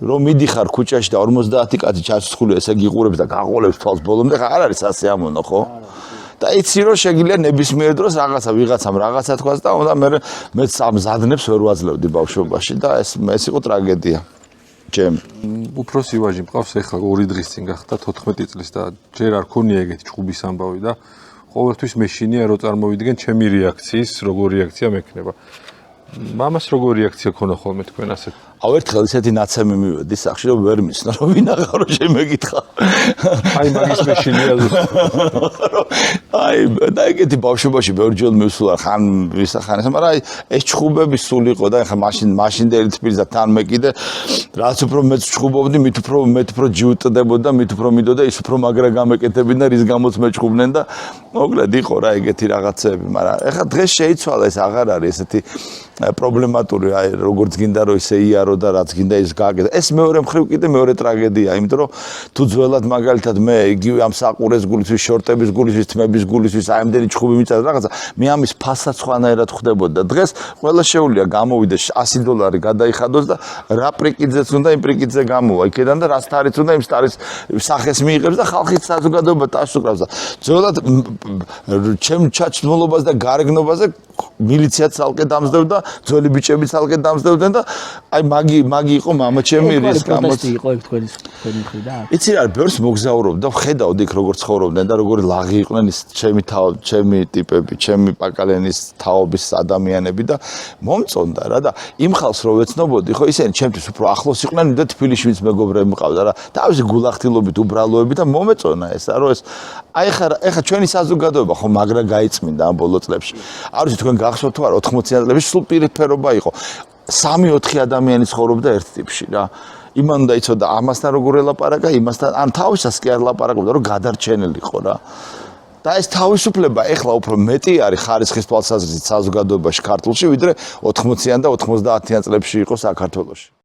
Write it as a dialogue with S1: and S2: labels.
S1: რომ მიდიხარ ქუჩაში და 50 კაცი ჩასწხული ესე გიყურებს და გაყოლებს თვალს ბოლომდე არ არის ასეამონო ხო? და იცი რომ შეგიძლია ნებისმიერ დროს რაღაცა ვიღაცამ რაღაცა თქვას და უნდა მეც ამ ზადნებს ვერ ვაძლევდი ბავშვობაში და ეს იყო ტრაგედია. ჩემ
S2: უფროსი ვაჟი მყავს ეხლა 2 დღის წინ გახდა 14 წლის და ჯერ არ ქონია ეგეთი ჭუბის ამბავი და ყოველთვის მეშინია რომ წარმოვიდგენ ჩემი რეაქციის როგორ რეაქცია მექნება. მამას როგორ რეაქცია ქონა ხოლმე თქვენ ასე?
S1: აუ ერთხელ ისეთი ნაცემი მივედი სახში რომ ვერ მისნა რომ ვინ აღარო შემეკითხა.
S2: აი მაგის მეშინია
S1: აი და ეგეთი ბავშვობაში ბევრჯერ მივსულა ხან ვისახანეს, მაგრამ აი ეს ჭუბები სულ იყო და ეხლა მაშინდელი თბილისს და თან მე კიდე რაც უფრო მეც ჭუბობდი, მით უფრო ჯიუტდებოდა, მით უფრო მიდოდა ის უფრო მაგრა გამეკეთებინა, რის გამოც მე ჭუბნენ და მოკლედ იყო რა ეგეთი რაღაცები, მაგრამ ეხლა დღეს შეიცვალა ეს აღარ არის ესეთი პრობლემატური, აი როგორც გინდა რომ ისე იარო და რაც გინდა ის გააკეთო. ეს მეორე მხრივ კიდე მეორე ტრაგედია, იმიტომ რომ თუ ძველად მაგალითად მე იგივე ამ საყურეს გულისთვის, შორტების გულისთვის, თმების გულისთვის, აი ამდენი ჭუბი მიწევდა რაღაცა, მე ამის ფასად სხვანაირად ხვდებოდა. დღეს ყველა შეუძლია გამოვიდეს $100 გადაიხადოს და რა პრიკიძეც უნდა იმ პრიკიძე გამოვა იქიდან და რა სტარიც უნდა იმ სტარის სახეს მიიღებს და ხალხის საზოგადოება ტაშს უკრავს და ძველად ჩემ ჩაჭმულობას და გარეგნობაზე მილიციაც ალკე დამსდევდა, ძველი ბიჭები ალკე დამსდევდნენ და აი მაგი იყო მამა ჩემი რის გამოც
S3: იყო ეგ თქვენი მხრიდან.
S1: იცი რა, ბევრს მოგზაურობდა, ხედავდი იქ როგორ ცხოვრობდნენ და როგორი ლაღი იყვნენ ის ჩემი ტიპები, ჩემი პაკალენის თაობის ადამიანები და მომწონდა რა და იმ ხალხს რო ვეცნობოდი, ხო ისინი ჩემთვის უფრო ახლოს იყვნენ და თბილისშიც მეგობრები მყავდა რა. თავისი გულახდილობით, უბრალოებით და მომეწონა ესა რომ ეს აი ეხა ჩვენი საზოგადოება ხო მაგრა გაიწმინდა ამ ბოლო წლებში. არ ვიცი თქვენ გახსოვთ თუ არა 80-იან წლებში სულ პირფერობა იყო. 3-4 ადამიანი ცხოვრობდა ერთ ტიპში რა. იმან უნდა იცოდა ამასთან როგორ ელაპარაკა, იმასთან ან თავისას კი არ ლაპარაკობდა, რომ გადარჩენილიყო რა. და ეს თავისუფლება ეხლა უფრო მეტი არის ხარისხის თვალსაზრისით საზოგადოებაში ქართულში, ვიდრე 80-იან და 90-იან წლებში იყო საქართველოში.